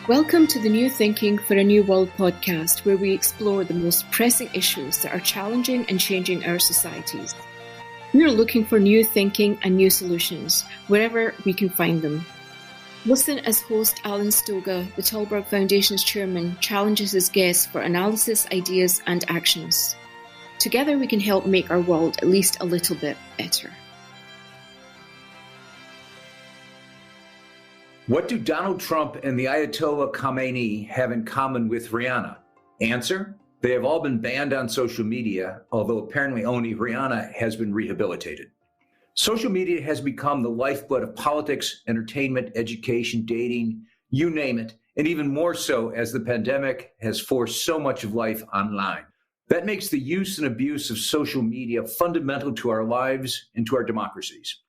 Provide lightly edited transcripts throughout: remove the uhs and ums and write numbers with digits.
Welcome to the New Thinking for a New World podcast, where we explore the most pressing issues that are challenging and changing our societies. We are looking for new thinking and new solutions, wherever we can find them. Listen as host Alan Stoga, the Tallberg Foundation's chairman, challenges his guests for analysis, ideas, and actions. Together we can help make our world at least a little bit better. What do Donald Trump and the Ayatollah Khamenei have in common with Rihanna? Answer: they have all been banned on social media, although apparently only Rihanna has been rehabilitated. Social media has become the lifeblood of politics, entertainment, education, dating, you name it, and even more so as the pandemic has forced so much of life online. That makes the use and abuse of social media fundamental to our lives and to our democracies.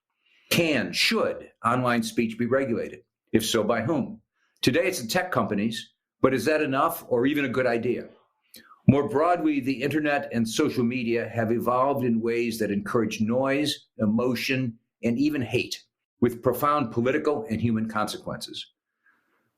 Should online speech be regulated? If so, by whom? Today, it's the tech companies, but is that enough or even a good idea? More broadly, the internet and social media have evolved in ways that encourage noise, emotion, and even hate, with profound political and human consequences.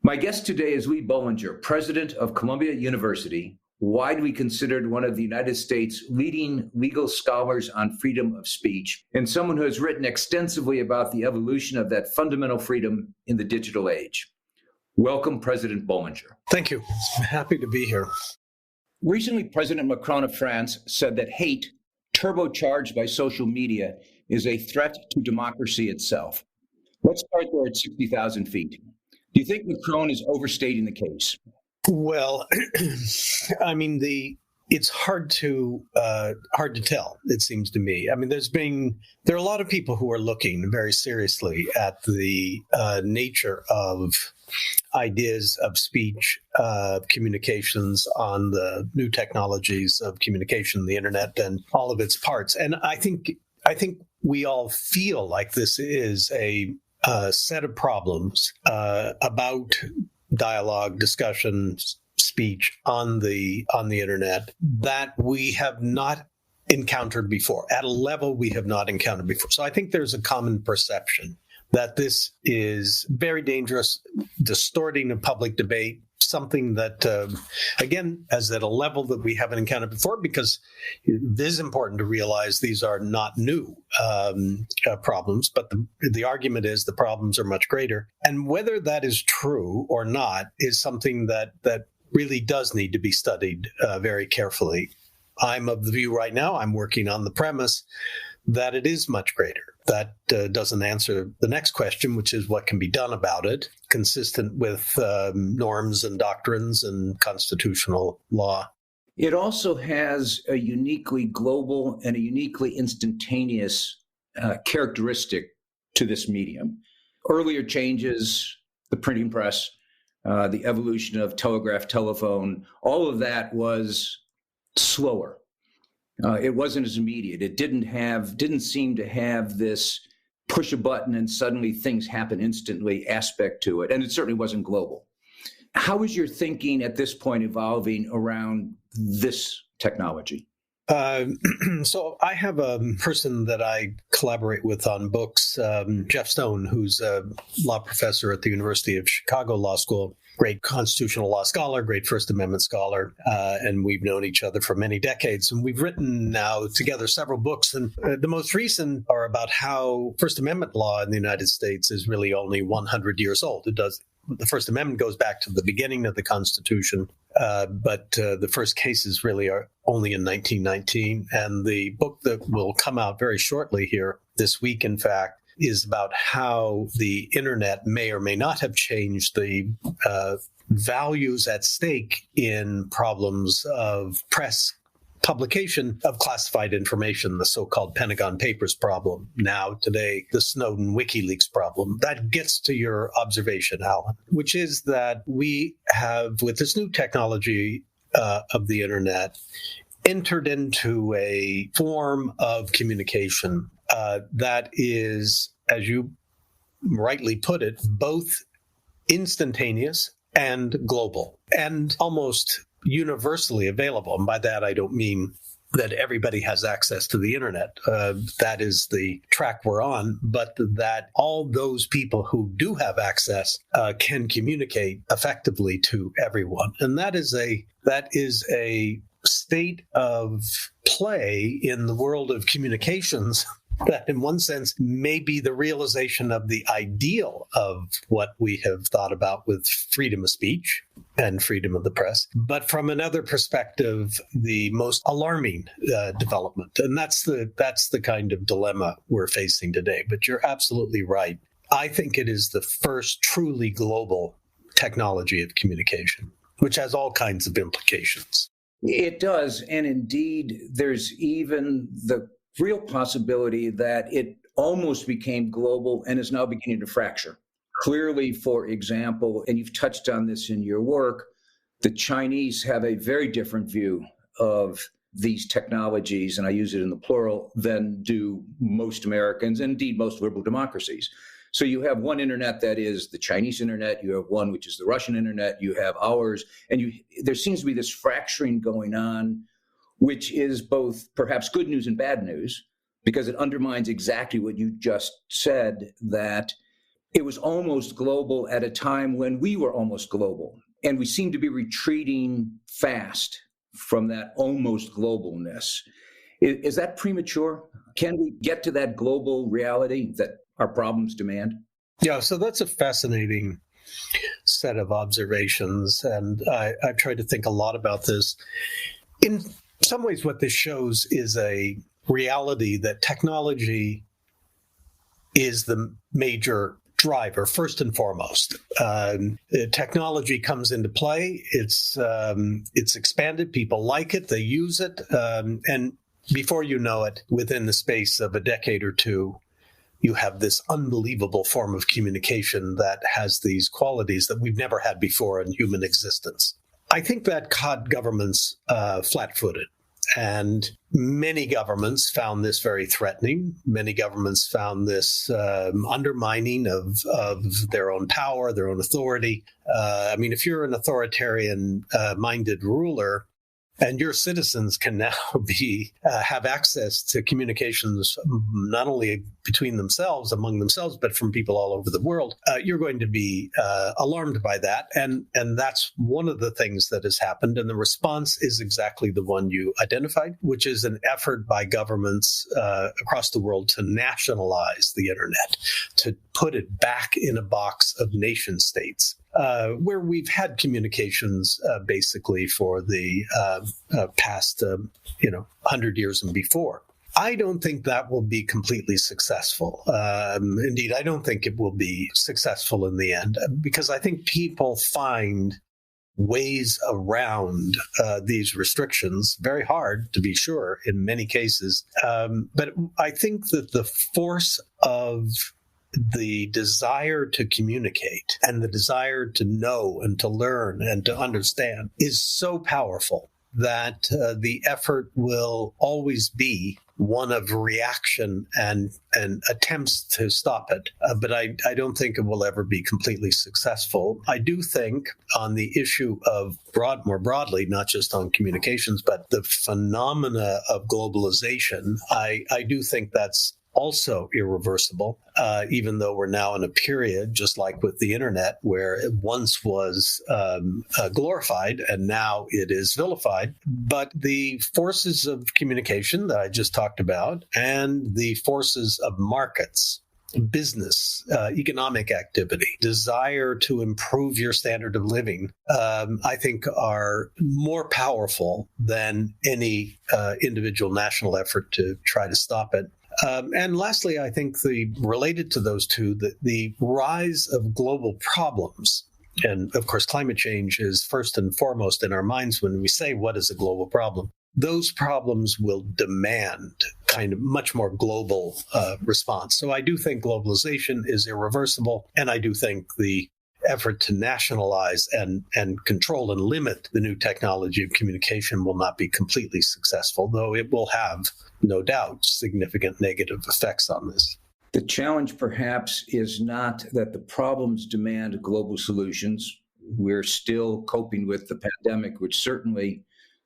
My guest today is Lee Bollinger, president of Columbia University, widely considered one of the United States' leading legal scholars on freedom of speech, and someone who has written extensively about the evolution of that fundamental freedom in the digital age. Welcome, President Bollinger. Thank you. I'm happy to be here. Recently, President Macron of France said that hate, turbocharged by social media, is a threat to democracy itself. Let's start there at 60,000 feet. Do you think Macron is overstating the case? Well, I mean, it's hard to tell, it seems to me. I mean, there are a lot of people who are looking very seriously at the nature of ideas of speech, communications on the new technologies of communication, the internet, and all of its parts. And I think we all feel like this is a set of problems about dialogue, discussion, speech on the internet that we have not encountered before, at a level we have not encountered before. So I think there's a common perception that this is very dangerous, distorting of public debate, something that, again, is at a level that we haven't encountered before, because it is important to realize these are not new problems, but the argument is the problems are much greater. And whether that is true or not is something that really does need to be studied very carefully. I'm of the view right now, I'm working on the premise that it is much greater. That doesn't answer the next question, which is what can be done about it, consistent with norms and doctrines and constitutional law. It also has a uniquely global and a uniquely instantaneous characteristic to this medium. Earlier changes, the printing press, the evolution of telegraph, telephone, all of that was slower. It wasn't as immediate. It didn't seem to have this push a button and suddenly things happen instantly aspect to it. And it certainly wasn't global. How is your thinking at this point evolving around this technology? So I have a person that I collaborate with on books, Jeff Stone, who's a law professor at the University of Chicago Law School, great constitutional law scholar, great First Amendment scholar, and we've known each other for many decades. And we've written now together several books, and the most recent are about how First Amendment law in the United States is really only 100 years old. The First Amendment goes back to the beginning of the Constitution, but the first cases really are only in 1919. And the book that will come out very shortly here this week, in fact, is about how the internet may or may not have changed the values at stake in problems of press publication of classified information, the so-called Pentagon Papers problem. Now, today, the Snowden WikiLeaks problem. That gets to your observation, Alan, which is that we have, with this new technology of the internet, entered into a form of communication that is, as you rightly put it, both instantaneous and global, and almost universally available. And by that, I don't mean that everybody has access to the internet. That is the track we're on, but that all those people who do have access can communicate effectively to everyone. And that is a state of play in the world of communications that in one sense may be the realization of the ideal of what we have thought about with freedom of speech and freedom of the press, but from another perspective, the most alarming development. And that's the kind of dilemma we're facing today. But you're absolutely right. I think it is the first truly global technology of communication, which has all kinds of implications. It does. And indeed, there's even the real possibility that it almost became global and is now beginning to fracture. Clearly, for example, and you've touched on this in your work, the Chinese have a very different view of these technologies, and I use it in the plural, than do most Americans and indeed most liberal democracies. So you have one internet that is the Chinese internet, you have one which is the Russian internet, you have ours, and there seems to be this fracturing going on, which is both perhaps good news and bad news, because it undermines exactly what you just said, that it was almost global at a time when we were almost global. And we seem to be retreating fast from that almost globalness. Is that premature? Can we get to that global reality that our problems demand? Yeah, so that's a fascinating set of observations. And I've tried to think a lot about this. In some ways, what this shows is a reality that technology is the major driver, first and foremost. Technology comes into play. It's expanded. People like it. They use it. And before you know it, within the space of a decade or two, you have this unbelievable form of communication that has these qualities that we've never had before in human existence. I think that caught governments flat-footed. And many governments found this very threatening. Many governments found this undermining of their own power, their own authority. If you're an authoritarian-minded ruler, and your citizens can now have access to communications not only between themselves, among themselves, but from people all over the world, you're going to be alarmed by that. And that's one of the things that has happened. And the response is exactly the one you identified, which is an effort by governments across the world to nationalize the internet, to put it back in a box of nation states. Where we've had communications basically for the past 100 years and before. I don't think that will be completely successful. Indeed, I don't think it will be successful in the end, because I think people find ways around these restrictions very hard, to be sure, in many cases. But I think that the force of the desire to communicate and the desire to know and to learn and to understand is so powerful that the effort will always be one of reaction and attempts to stop it. But I don't think it will ever be completely successful. I do think on the issue of more broadly, not just on communications, but the phenomena of globalization, I do think that's also irreversible, even though we're now in a period, just like with the internet, where it once was glorified and now it is vilified. But the forces of communication that I just talked about and the forces of markets, business, economic activity, desire to improve your standard of living, I think are more powerful than any individual national effort to try to stop it. And lastly, I think related to those two, the rise of global problems, and of course, climate change is first and foremost in our minds when we say, what is a global problem? Those problems will demand kind of much more global response. So I do think globalization is irreversible, and I do think the effort to nationalize and control and limit the new technology of communication will not be completely successful, though it will have, no doubt, significant negative effects on this. The challenge perhaps is not that the problems demand global solutions. We're still coping with the pandemic, which certainly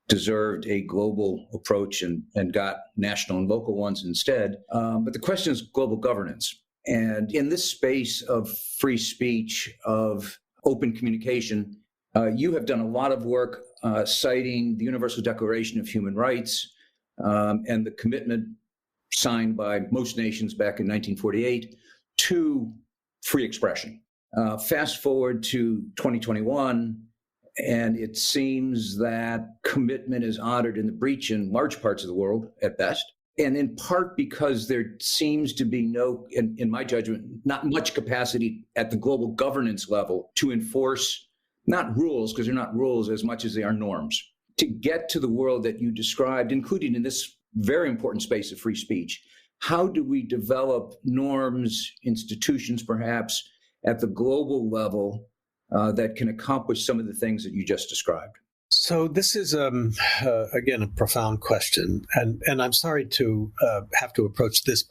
deserved a global approach and got national and local ones instead. But the question is global governance. And in this space of free speech, of open communication, you have done a lot of work citing the Universal Declaration of Human Rights and the commitment signed by most nations back in 1948 to free expression. Fast forward to 2021, and it seems that commitment is honored in the breach in large parts of the world at best. And in part because there seems to be no, in my judgment, not much capacity at the global governance level to enforce not rules, because they're not rules as much as they are norms, to get to the world that you described, including in this very important space of free speech. How do we develop norms, institutions perhaps, at the global level that can accomplish some of the things that you just described? So this is, again, a profound question. And I'm sorry to have to approach this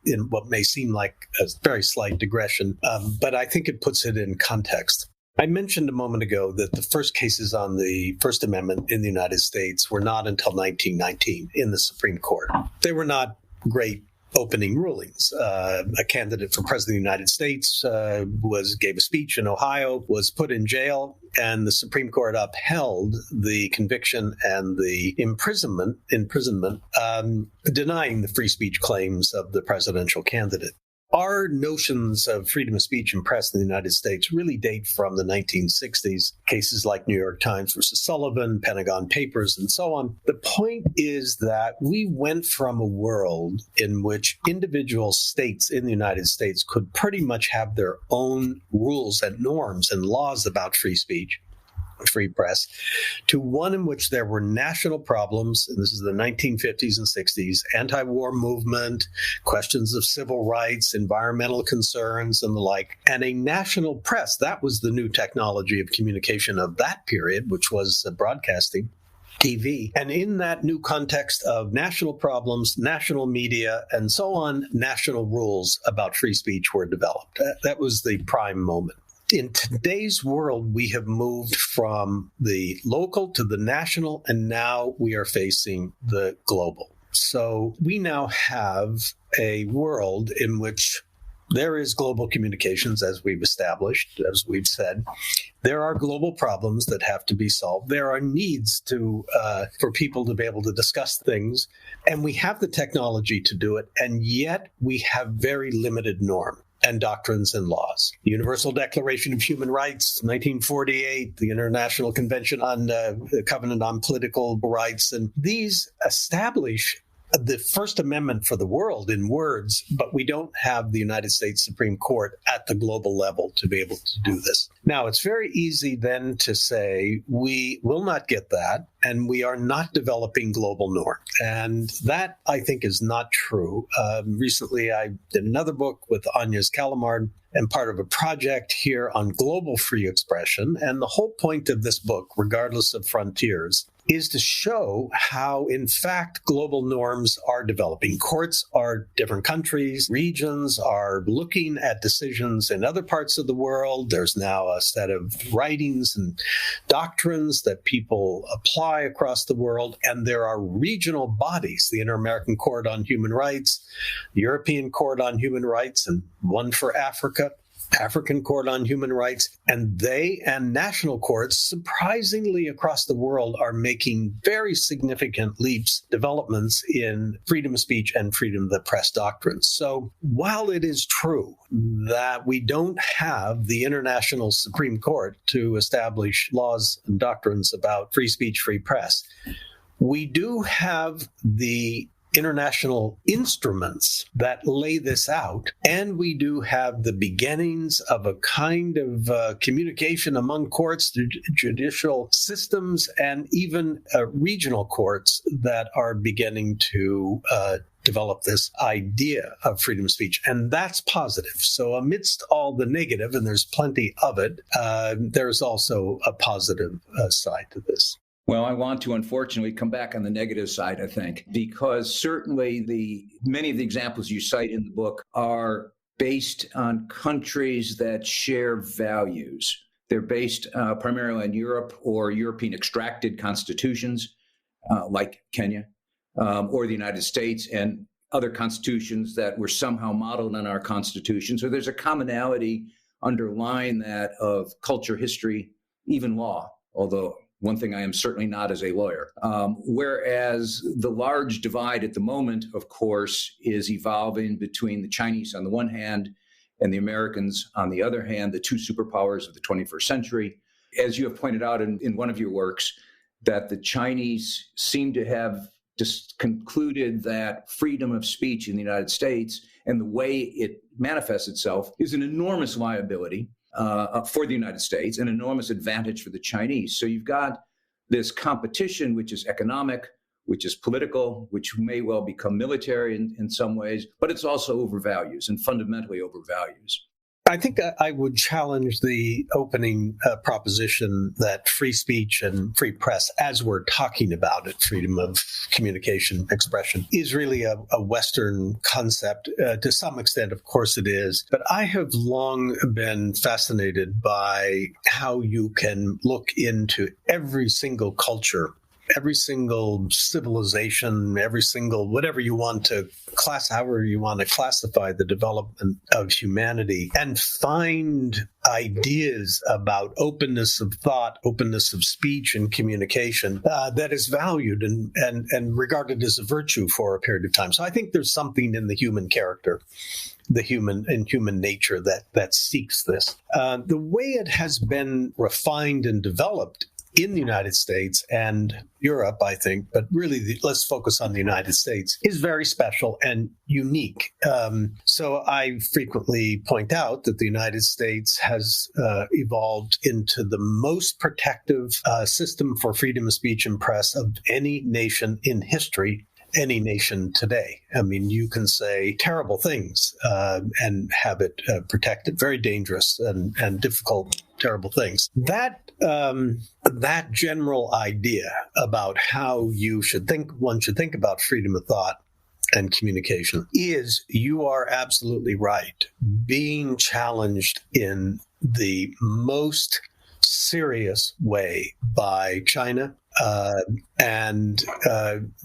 in what may seem like a very slight digression, but I think it puts it in context. I mentioned a moment ago that the first cases on the First Amendment in the United States were not until 1919 in the Supreme Court. They were not great opening rulings. A candidate for president of the United States gave a speech in Ohio, was put in jail, and the Supreme Court upheld the conviction and the imprisonment, denying the free speech claims of the presidential candidate. Our notions of freedom of speech and press in the United States really date from the 1960s, cases like New York Times versus Sullivan, Pentagon Papers, and so on. The point is that we went from a world in which individual states in the United States could pretty much have their own rules and norms and laws about free speech, free press, to one in which there were national problems, and this is the 1950s and 60s, anti-war movement, questions of civil rights, environmental concerns, and the like, and a national press. That was the new technology of communication of that period, which was broadcasting, TV. And in that new context of national problems, national media, and so on, national rules about free speech were developed. That was the prime moment. In today's world, we have moved from the local to the national, and now we are facing the global. So we now have a world in which there is global communications, as we've established, as we've said. There are global problems that have to be solved. There are needs for people to be able to discuss things, and we have the technology to do it, and yet we have very limited norm and doctrines and laws. The Universal Declaration of Human Rights, 1948, the International Convention on the Covenant on Political Rights, and these establish the First Amendment for the world in words, but we don't have the United States Supreme Court at the global level to be able to do this. Now, it's very easy then to say we will not get that, and we are not developing global norms. And that, I think, is not true. Recently, I did another book with Agnes Calamard, and part of a project here on global free expression. And the whole point of this book, regardless of frontiers, is to show how, in fact, global norms are developing. Courts are different countries, regions are looking at decisions in other parts of the world. There's now a set of writings and doctrines that people apply across the world. And there are regional bodies, the Inter-American Court on Human Rights, the European Court on Human Rights, and one for Africa, African Court on Human Rights, and they and national courts, surprisingly across the world, are making very significant leaps, developments in freedom of speech and freedom of the press doctrines. So while it is true that we don't have the International Supreme Court to establish laws and doctrines about free speech, free press, we do have the international instruments that lay this out, and we do have the beginnings of a kind of communication among courts, judicial systems, and even regional courts that are beginning to develop this idea of freedom of speech. And that's positive. So amidst all the negative, and there's plenty of it, there's also a positive side to this. Well, I want to, unfortunately, come back on the negative side, I think, because certainly many of the examples you cite in the book are based on countries that share values. They're based primarily on Europe or European extracted constitutions like Kenya or the United States, and other constitutions that were somehow modeled on our constitution. So there's a commonality underlying that of culture, history, even law, although one thing I am certainly not as a lawyer. Whereas the large divide at the moment, of course, is evolving between the Chinese on the one hand and the Americans on the other hand, the two superpowers of the 21st century. As you have pointed out in one of your works, that the Chinese seem to have just concluded that freedom of speech in the United States and the way it manifests itself is an enormous liability for the United States, an enormous advantage for the Chinese. So you've got this competition, which is economic, which is political, which may well become military in some ways, but it's also over values and fundamentally over values. I think I would challenge the opening proposition that free speech and free press, as we're talking about it, freedom of communication, expression, is really a Western concept. To some extent, of course it is. But I have long been fascinated by how you can look into every single culture, every single civilization, every single whatever you want to however you want to classify the development of humanity, and find ideas about openness of thought, openness of speech and communication that is valued and regarded as a virtue for a period of time. So I think there's something in the human character, human nature that seeks this. The way it has been refined and developed in the United States and Europe, I think, but really let's focus on the United States, is very special and unique. So I frequently point out that the United States has evolved into the most protective system for freedom of speech and press of any nation in history, any nation today. I mean, you can say terrible things and have it protected, very dangerous and difficult, terrible things. That general idea about how one should think about freedom of thought and communication is, you are absolutely right, being challenged in the most serious way by China. And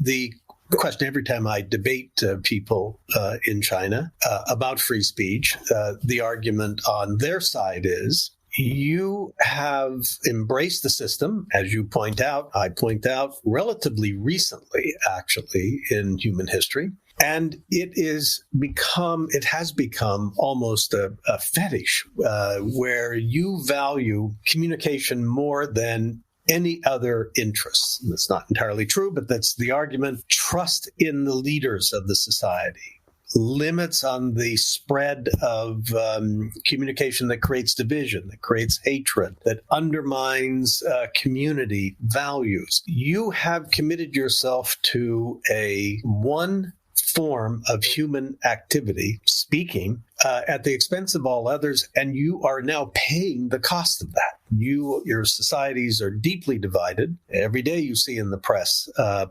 the question every time I debate people in China about free speech, the argument on their side is, you have embraced the system, as you point out, I point out, relatively recently, actually, in human history. And it has become almost a fetish where you value communication more than any other interests. That's not entirely true, but that's the argument. Trust in the leaders of the society. Limits on the spread of communication that creates division, that creates hatred, that undermines community values. You have committed yourself to one form of human activity, speaking, at the expense of all others, and you are now paying the cost of that. Your societies are deeply divided. Every day you see in the press the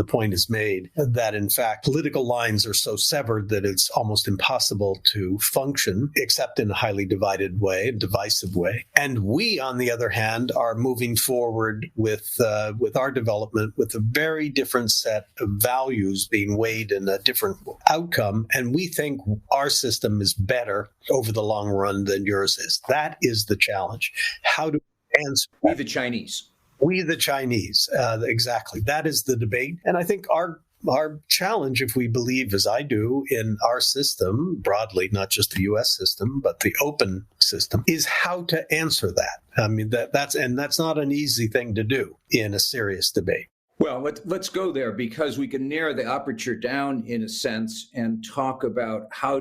point is made that, in fact, political lines are so severed that it's almost impossible to function except in a highly divided way, a divisive way. And we, on the other hand, are moving forward with our development with a very different set of values being weighed in a different outcome. And we think our system is better over the long run than yours is. That is the challenge. How do we answer that? We the Chinese. We the Chinese. Exactly. That is the debate. And I think our challenge, if we believe, as I do, in our system broadly, not just the U.S. system, but the open system, is how to answer that. I mean, that's not an easy thing to do in a serious debate. Well, let's go there, because we can narrow the aperture down in a sense and talk about how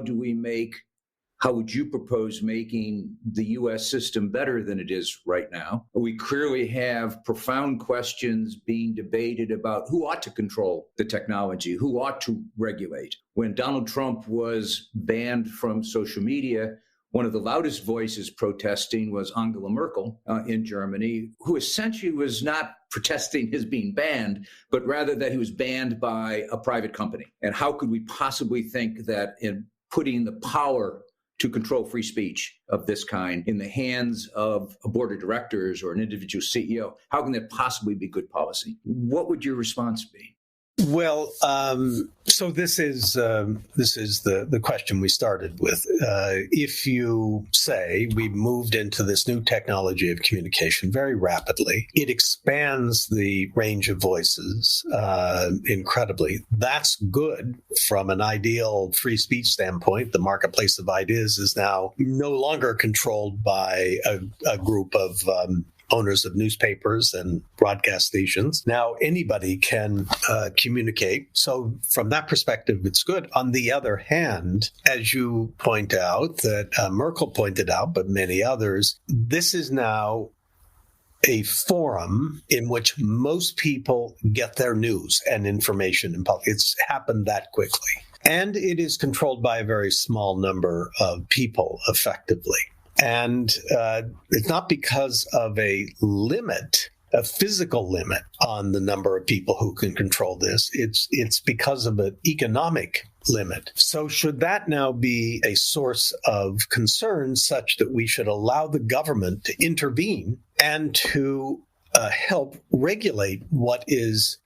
would you propose making the U.S. system better than it is right now? We clearly have profound questions being debated about who ought to control the technology, who ought to regulate. When Donald Trump was banned from social media, one of the loudest voices protesting was Angela Merkel in Germany, who essentially was not protesting his being banned, but rather that he was banned by a private company. And how could we possibly think that in putting the power to control free speech of this kind in the hands of a board of directors or an individual CEO? How can that possibly be good policy? What would your response be? Well, so this is the question we started with. If you say we moved into this new technology of communication very rapidly, it expands the range of voices incredibly. That's good from an ideal free speech standpoint. The marketplace of ideas is now no longer controlled by a group of owners of newspapers and broadcast stations. Now anybody can communicate. So from that perspective, it's good. On the other hand, as you point out, that Merkel pointed out, but many others, this is now a forum in which most people get their news and information in public. It's happened that quickly. And it is controlled by a very small number of people effectively. And it's not because of a physical limit on the number of people who can control this. It's because of an economic limit. So should that now be a source of concern such that we should allow the government to intervene and to help regulate what is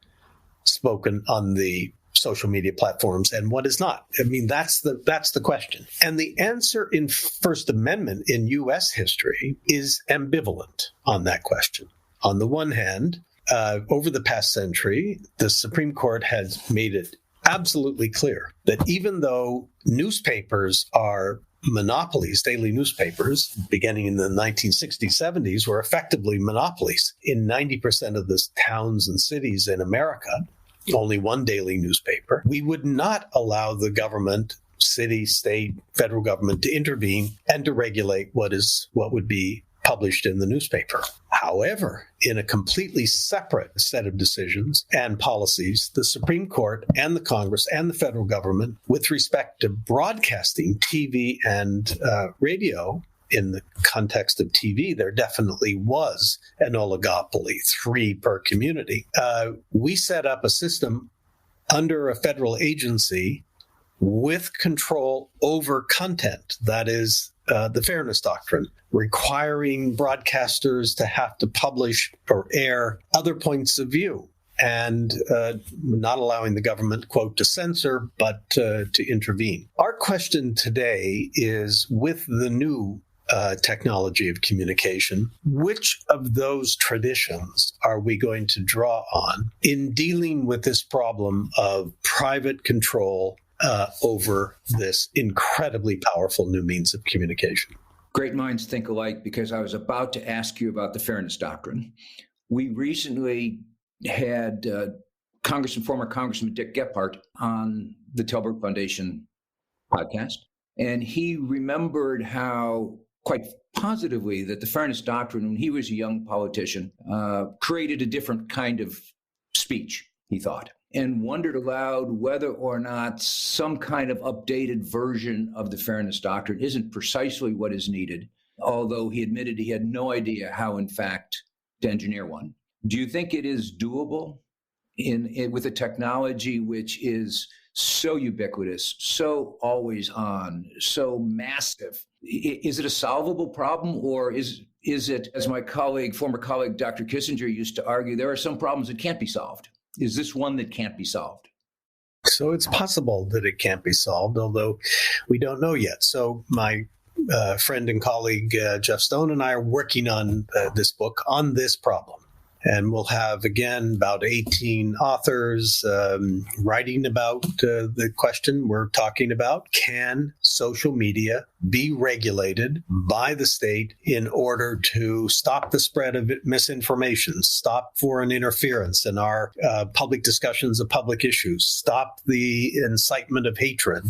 spoken on the social media platforms and what is not? I mean, that's the question. And the answer in First Amendment in U.S. history is ambivalent on that question. On the one hand, over the past century, the Supreme Court has made it absolutely clear that even though newspapers are monopolies, daily newspapers, beginning in the 1960s, 70s, were effectively monopolies in 90% of the towns and cities in America, only one daily newspaper, we would not allow the government, city, state, federal government to intervene and to regulate what would be published in the newspaper. However, in a completely separate set of decisions and policies, the Supreme Court and the Congress and the federal government, with respect to broadcasting, TV and radio, in the context of TV, there definitely was an oligopoly, 3 per community. We set up a system under a federal agency with control over content. That is the Fairness Doctrine, requiring broadcasters to have to publish or air other points of view and not allowing the government, quote, to censor, but to intervene. Our question today is, with the new technology of communication, which of those traditions are we going to draw on in dealing with this problem of private control over this incredibly powerful new means of communication? Great minds think alike, because I was about to ask you about the Fairness Doctrine. We recently had former Congressman Dick Gephardt on the Telberg Foundation podcast, and he remembered how quite positively that the Fairness Doctrine, when he was a young politician, created a different kind of speech, he thought, and wondered aloud whether or not some kind of updated version of the Fairness Doctrine isn't precisely what is needed, although he admitted he had no idea how, in fact, to engineer one. Do you think it is doable with a technology which is so ubiquitous, so always on, so massive? Is it a solvable problem, or is it, as my former colleague, Dr. Kissinger used to argue, there are some problems that can't be solved? Is this one that can't be solved? So it's possible that it can't be solved, although we don't know yet. So my friend and colleague, Jeff Stone, and I are working on this book on this problem. And we'll have, again, about 18 authors writing about the question we're talking about. Can social media be regulated by the state in order to stop the spread of misinformation, stop foreign interference in our public discussions of public issues, stop the incitement of hatred,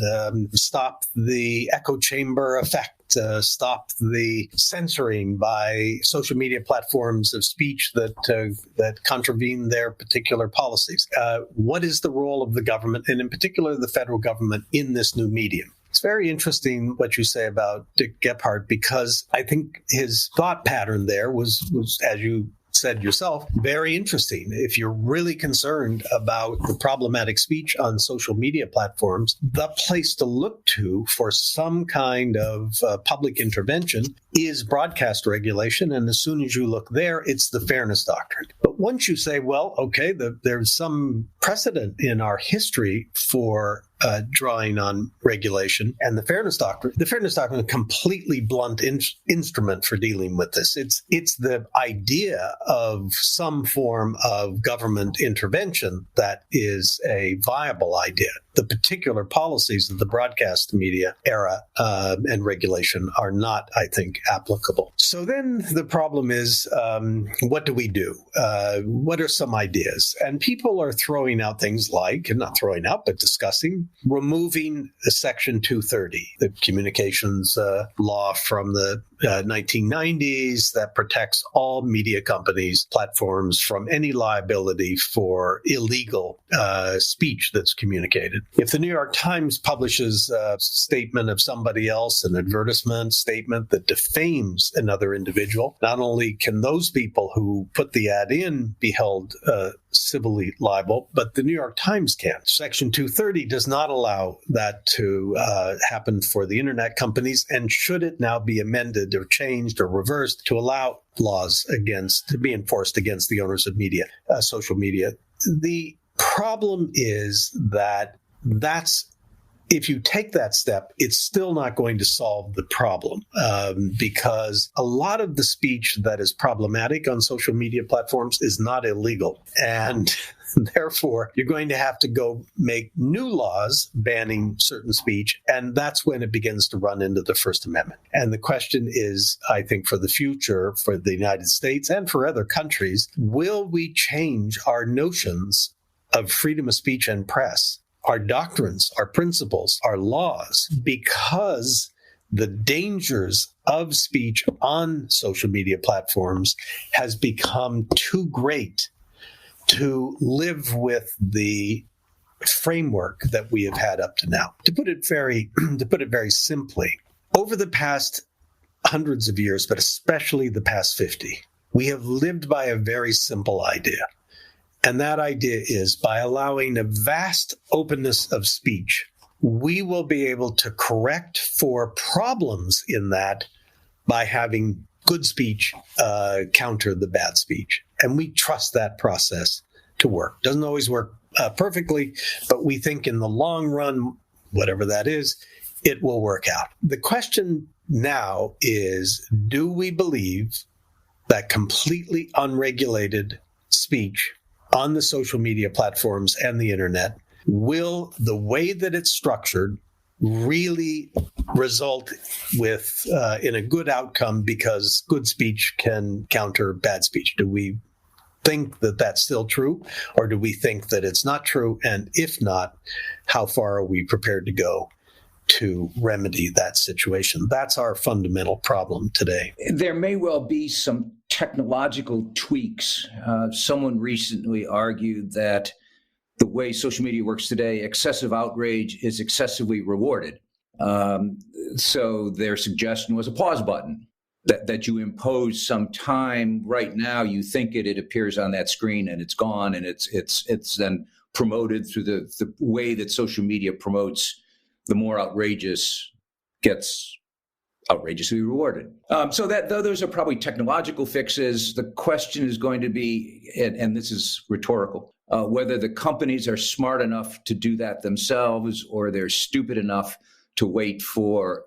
stop the echo chamber effect, stop the censoring by social media platforms of speech that contravene their particular policies? What is the role of the government, and in particular the federal government, in this new medium? It's very interesting what you say about Dick Gephardt, because I think his thought pattern there was, as you said yourself, very interesting. If you're really concerned about the problematic speech on social media platforms, the place to look to for some kind of public intervention is broadcast regulation. And as soon as you look there, it's the fairness doctrine. But once you say, well, okay, there's some precedent in our history for drawing on regulation and the fairness doctrine is a completely blunt instrument for dealing with this. It's the idea of some form of government intervention that is a viable idea. The particular policies of the broadcast media era and regulation are not, I think, applicable. So then the problem is, what do we do? What are some ideas? And people are throwing out things like, and not throwing out, but discussing, removing Section 230, the communications law from the 1990s that protects all media companies, platforms from any liability for illegal speech that's communicated. If the New York Times publishes a statement of somebody else, an advertisement statement that defames another individual, not only can those people who put the ad in be held civilly liable, but the New York Times can. Section 230 does not allow that to happen for the internet companies, and should it now be amended or changed or reversed to allow laws to be enforced against the owners of media, social media. The problem is if you take that step, it's still not going to solve the problem because a lot of the speech that is problematic on social media platforms is not illegal. And therefore, you're going to have to go make new laws banning certain speech. And that's when it begins to run into the First Amendment. And the question is, I think, for the future, for the United States and for other countries, will we change our notions of freedom of speech and press, our doctrines, our principles, our laws, because the dangers of speech on social media platforms has become too great to live with the framework that we have had up to now. To put it very simply, over the past hundreds of years, but especially the past 50, we have lived by a very simple idea. And that idea is, by allowing a vast openness of speech, we will be able to correct for problems in that by having good speech counter the bad speech. And we trust that process to work. Doesn't always work perfectly, but we think in the long run, whatever that is, it will work out. The question now is, do we believe that completely unregulated speech on the social media platforms and the internet, will the way that it's structured really result with in a good outcome because good speech can counter bad speech? Do we think that that's still true, or do we think that it's not true? And if not, how far are we prepared to go to remedy that situation? That's our fundamental problem today. There may well be some technological tweaks. Someone recently argued that the way social media works today, excessive outrage is excessively rewarded. So their suggestion was a pause button, that you impose some time. Right now, you think it appears on that screen and it's gone, and it's then promoted through the way that social media promotes. The more outrageous gets outrageously rewarded. So that though those are probably technological fixes, the question is going to be, and this is rhetorical, whether the companies are smart enough to do that themselves, or they're stupid enough to wait for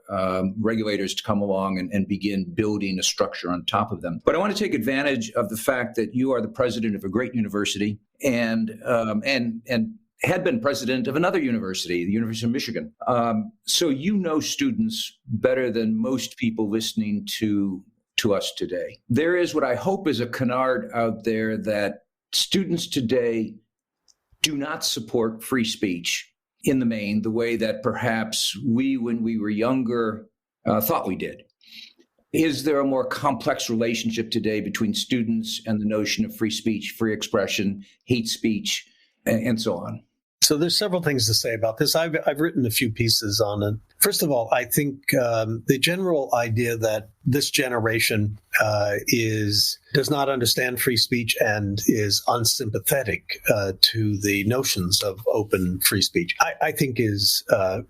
regulators to come along and begin building a structure on top of them. But I want to take advantage of the fact that you are the president of a great university and had been president of another university, the University of Michigan. So you know students better than most people listening to us today. There is what I hope is a canard out there that students today do not support free speech in the main, the way that perhaps we, when we were younger, thought we did. Is there a more complex relationship today between students and the notion of free speech, free expression, hate speech, and so on? So there's several things to say about this. I've written a few pieces on it. First of all, I think the general idea that this generation does not understand free speech and is unsympathetic to the notions of open free speech, I think is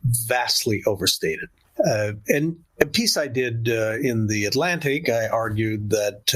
vastly overstated. And a piece I did in The Atlantic, I argued that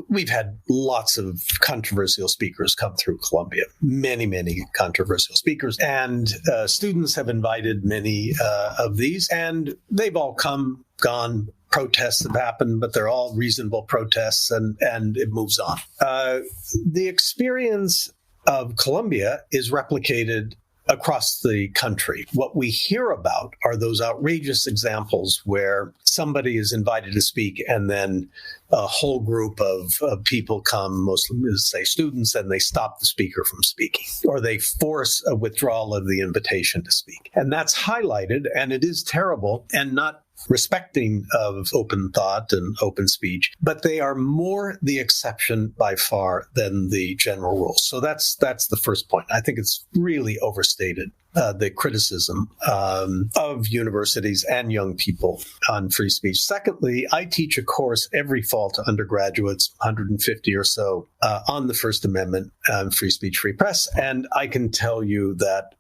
we've had lots of controversial speakers come through Columbia, many, many controversial speakers. And students have invited many of these, and they've all come, gone. Protests have happened, but they're all reasonable protests, and it moves on. The experience of Columbia is replicated across the country. What we hear about are those outrageous examples where somebody is invited to speak and then a whole group of people come, mostly, say, students, and they stop the speaker from speaking, or they force a withdrawal of the invitation to speak. And that's highlighted, and it is terrible and not respecting of open thought and open speech, but they are more the exception by far than the general rule. So that's the first point. I think it's really overstated, the criticism of universities and young people on free speech. Secondly, I teach a course every fall to undergraduates, 150 or so, on the First Amendment, free speech, free press. And I can tell you that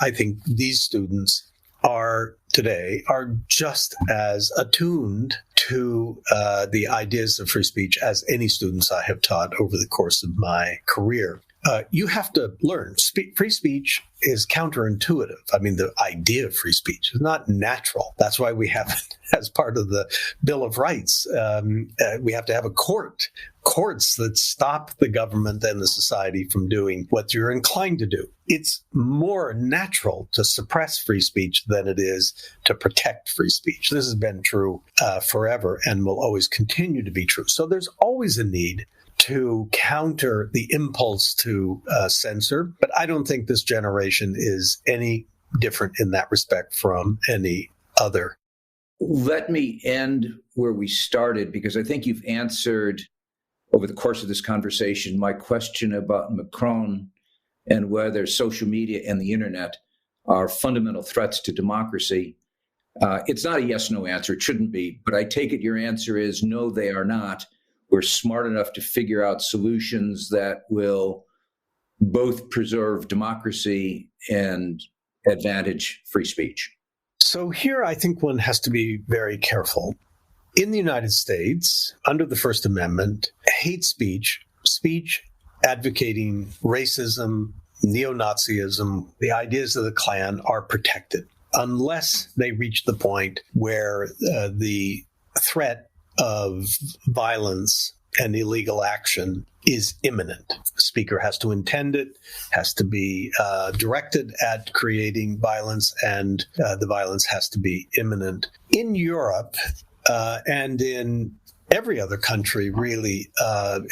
I think these students are just as attuned to the ideas of free speech as any students I have taught over the course of my career. You have to learn. Free speech is counterintuitive. I mean, the idea of free speech is not natural. That's why we have it as part of the Bill of Rights. We have to have courts that stop the government and the society from doing what you're inclined to do. It's more natural to suppress free speech than it is to protect free speech. This has been true forever and will always continue to be true. So there's always a need to counter the impulse to censor. But I don't think this generation is any different in that respect from any other. Let me end where we started, because I think you've answered over the course of this conversation my question about Macron and whether social media and the internet are fundamental threats to democracy. It's not a yes-no answer. It shouldn't be. But I take it your answer is no, they are not. We're smart enough to figure out solutions that will both preserve democracy and advantage free speech. So here I think one has to be very careful. In the United States, under the First Amendment, hate speech advocating racism, neo-Nazism, the ideas of the Klan are protected unless they reach the point where the threat of violence and illegal action is imminent. The speaker has to intend it, has to be directed at creating violence, and the violence has to be imminent. In Europe and in every other country, really, of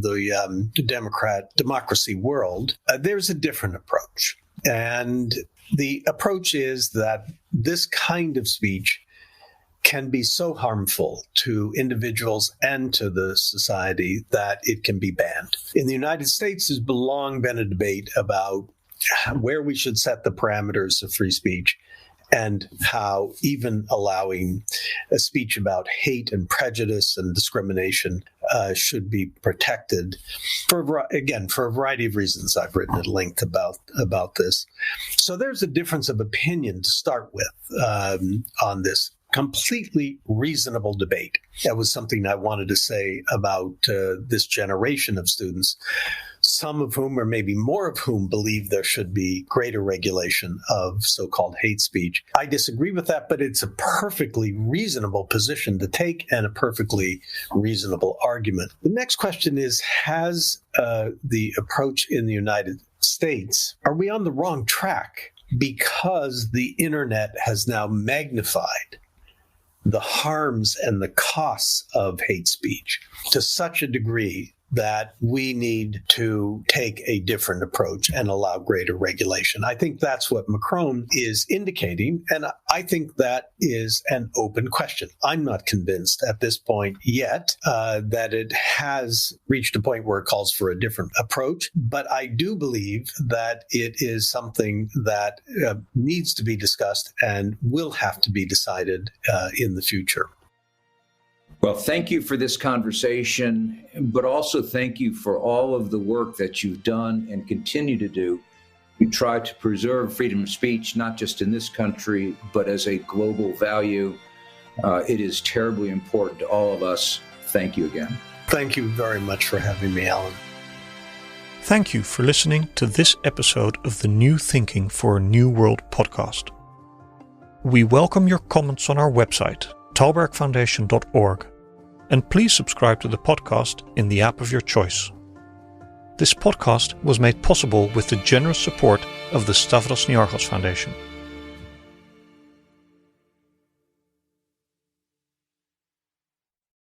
the democracy world, there's a different approach. And the approach is that this kind of speech can be so harmful to individuals and to the society that it can be banned. In the United States, there's long been a debate about where we should set the parameters of free speech and how even allowing a speech about hate and prejudice and discrimination should be protected for a variety of reasons. I've written at length about this. So there's a difference of opinion to start with on this completely reasonable debate. That was something I wanted to say about this generation of students, some of whom, or maybe more of whom, believe there should be greater regulation of so-called hate speech. I disagree with that, but it's a perfectly reasonable position to take and a perfectly reasonable argument. The next question is, has the approach in the United States, are we on the wrong track? Because the internet has now magnified the harms and the costs of hate speech to such a degree that we need to take a different approach and allow greater regulation. I think that's what Macron is indicating, and I think that is an open question. I'm not convinced at this point yet that it has reached a point where it calls for a different approach, but I do believe that it is something that needs to be discussed and will have to be decided in the future. Well, thank you for this conversation, but also thank you for all of the work that you've done and continue to do. You try to preserve freedom of speech, not just in this country, but as a global value. It is terribly important to all of us. Thank you again. Thank you very much for having me, Alan. Thank you for listening to this episode of the New Thinking for a New World podcast. We welcome your comments on our website, talbergfoundation.org, and please subscribe to the podcast in the app of your choice. This podcast was made possible with the generous support of the Stavros Niarchos Foundation.